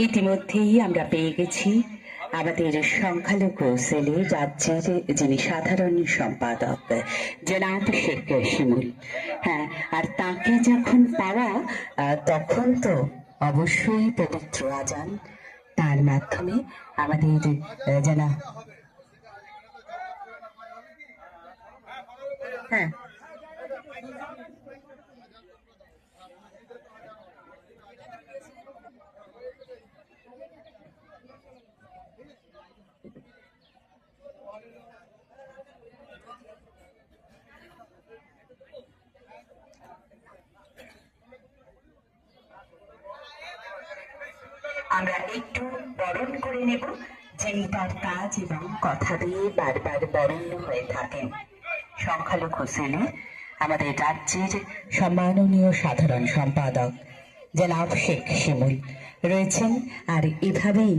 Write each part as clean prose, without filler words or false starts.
ইতিমধ্যেই আমরা পেয়ে গেছি আমাদের সংখ্যালঘু সেলে রাজ্যের যিনি সাধারণ সম্পাদক জনাব শেখ শিমুল। হ্যাঁ, আর তাকে যখন পাওয়া তখন তো অবশ্যই পবিত্র আজান তার মাধ্যমে আমাদের জানা। হ্যাঁ, আমরা একটু বরণ করে নেব, যিনি তার কাজ এবং কথা দিয়ে বারবার বরণ্য হয়ে থাকেন। সংখ্যালঘু সেলের আমাদের রাজ্যের সম্মাননীয় সাধারণ সম্পাদক জনাব শেখ শিমুল রয়েছেন। আর এভাবেই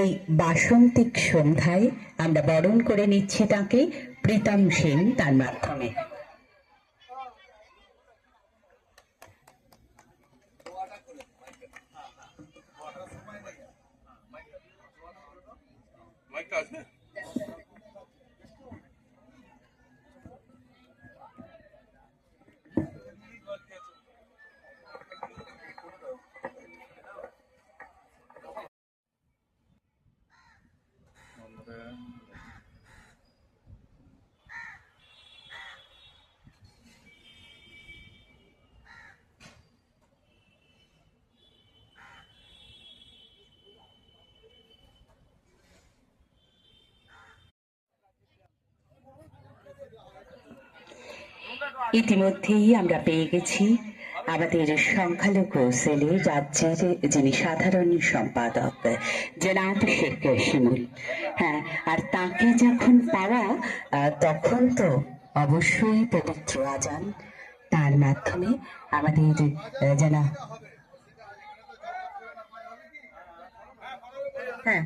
এই বাসন্তিক সন্ধ্যায় আমরা বরণ করে নিচ্ছি তাকে প্রীতম সেন তার মাধ্যমে। ইতিমধ্যেই আমরা পেয়ে গেছি আমাদের সংখ্যালঘু সেলে রাজ্যের যিনি সাধারণ সম্পাদক জনাব শেখ শিমুল। হ্যাঁ, আর তাকে যখন পাওয়া তখন তো অবশ্যই পবিত্র আজান তার মাধ্যমে আমাদের জানা। হ্যাঁ,